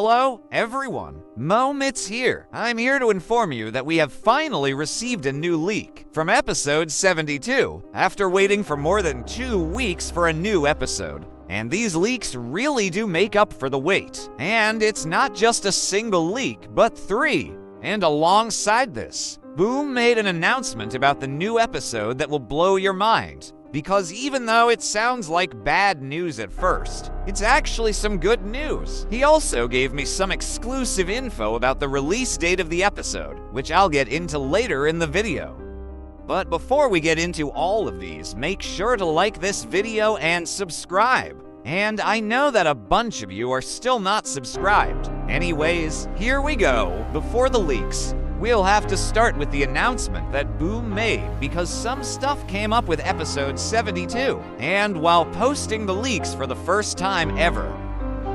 Hello, everyone. Momit's here. I'm here to inform you that we have finally received a new leak from episode 72 after waiting for more than 2 weeks for a new episode. And these leaks really do make up for the wait. And it's not just a single leak, but 3. And alongside this, Boom made an announcement about the new episode that will blow your mind. Because even though it sounds like bad news at first, it's actually some good news. He also gave me some exclusive info about the release date of the episode, which I'll get into later in the video. But before we get into all of these, make sure to like this video and subscribe. And I know that a bunch of you are still not subscribed. Anyways, here we go. Before the leaks, we'll have to start with the announcement that Boom made because some stuff came up with episode 72. And while posting the leaks for the first time ever,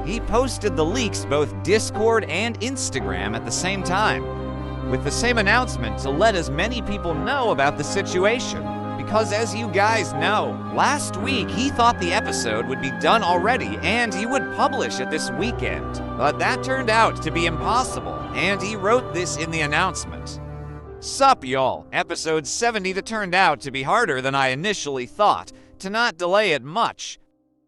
he posted the leaks both Discord and Instagram at the same time, with the same announcement to let as many people know about the situation. Because as you guys know, last week he thought the episode would be done already and he would publish it this weekend. But that turned out to be impossible, and he wrote this in the announcement. Sup y'all, episode 70 turned out to be harder than I initially thought. To not delay it much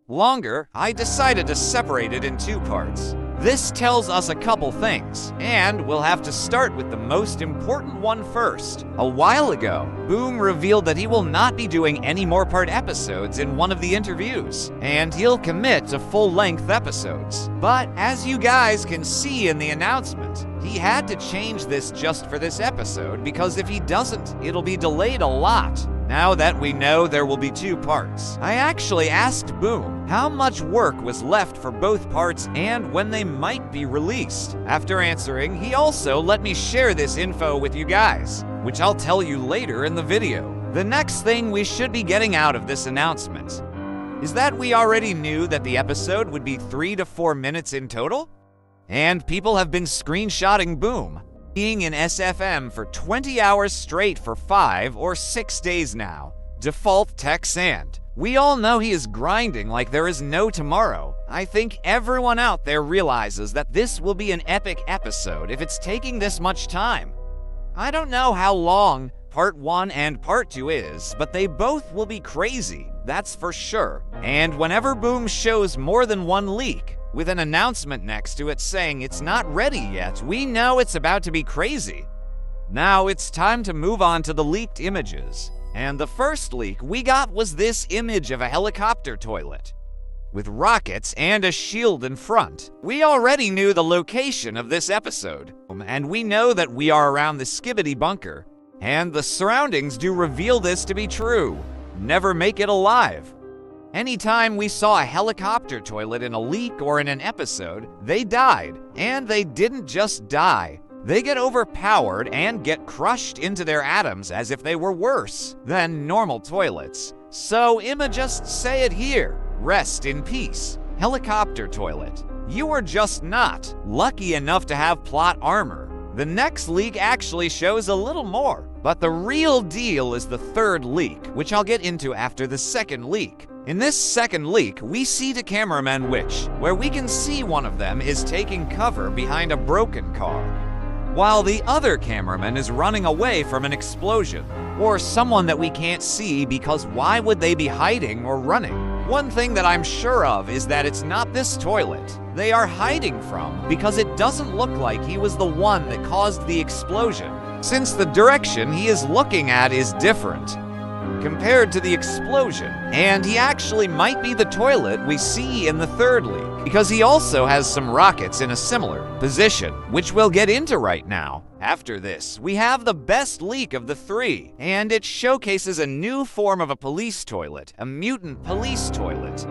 longer, I decided to separate it in 2 parts. This tells us a couple things, and we'll have to start with the most important one first. A while ago, Boom revealed that he will not be doing any more part episodes in one of the interviews, and he'll commit to full-length episodes. But as you guys can see in the announcement, he had to change this just for this episode because if he doesn't, it'll be delayed a lot. Now that we know there will be 2 parts, I actually asked Boom how much work was left for both parts and when they might be released. After answering, he also let me share this info with you guys, which I'll tell you later in the video. The next thing we should be getting out of this announcement is that we already knew that the episode would be 3 to 4 minutes in total, and people have been screenshotting Boom being in SFM for 20 hours straight for 5 or 6 days now. Default tech sand. We all know he is grinding like there is no tomorrow. I think everyone out there realizes that this will be an epic episode if it's taking this much time. I don't know how long part 1 and part 2 is, but they both will be crazy, that's for sure. And whenever Boom shows more than 1 leak, with an announcement next to it saying it's not ready yet, we know it's about to be crazy. Now it's time to move on to the leaked images. And the first leak we got was this image of a helicopter toilet with rockets and a shield in front. We already knew the location of this episode, and we know that we are around the SKIBIDI bunker, and the surroundings do reveal this to be true. Never make it alive. Anytime we saw a helicopter toilet in a leak or in an episode, they died. And they didn't just die. They get overpowered and get crushed into their atoms as if they were worse than normal toilets. So I'ma just say it here. Rest in peace, helicopter toilet. You are just not lucky enough to have plot armor. The next leak actually shows a little more, but the real deal is the 3rd leak, which I'll get into after the 2nd leak. In this 2nd leak, we see the cameramen where we can see one of them is taking cover behind a broken car, while the other cameraman is running away from an explosion, or someone that we can't see because why would they be hiding or running? One thing that I'm sure of is that it's not this toilet they are hiding from because it doesn't look like he was the one that caused the explosion, since the direction he is looking at is different compared to the explosion, and he actually might be the toilet we see in the 3rd leak, because he also has some rockets in a similar position, which we'll get into right now. After this, we have the best leak of the 3, and it showcases a new form of a police toilet, a mutant police toilet.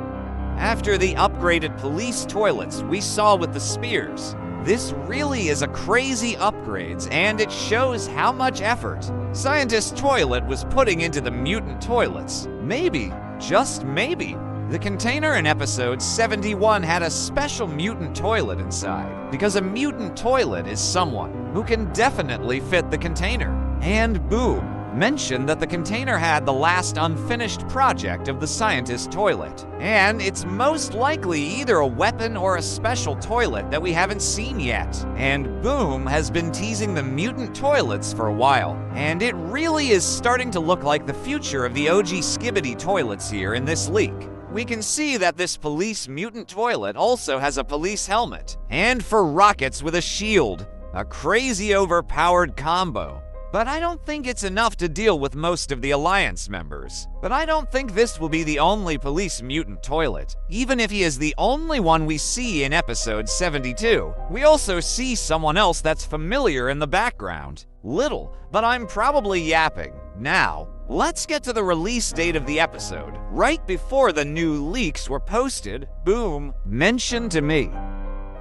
After the upgraded police toilets we saw with the spears, this really is a crazy upgrades, and it shows how much effort Scientist Toilet was putting into the mutant toilets. Maybe, just maybe, the container in episode 71 had a special mutant toilet inside, because a mutant toilet is someone who can definitely fit the container. And Boom mentioned that the container had the last unfinished project of the scientist toilet, and it's most likely either a weapon or a special toilet that we haven't seen yet. And Boom has been teasing the mutant toilets for a while, and it really is starting to look like the future of the OG SKIBIDI toilets here in this leak. We can see that this police mutant toilet also has a police helmet, and for rockets with a shield. A crazy overpowered combo. But I don't think it's enough to deal with most of the Alliance members. But I don't think this will be the only police mutant toilet, even if he is the only one we see in episode 72. We also see someone else that's familiar in the background. Little, but I'm probably yapping. Now, let's get to the release date of the episode. Right before the new leaks were posted, Boom mentioned to me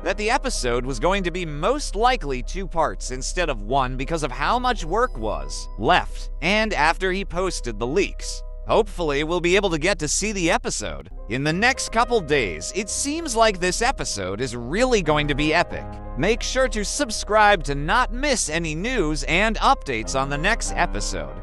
that the episode was going to be most likely 2 parts instead of 1 because of how much work was left, and after he posted the leaks. Hopefully, we'll be able to get to see the episode in the next couple days. It seems like this episode is really going to be epic. Make sure to subscribe to not miss any news and updates on the next episode.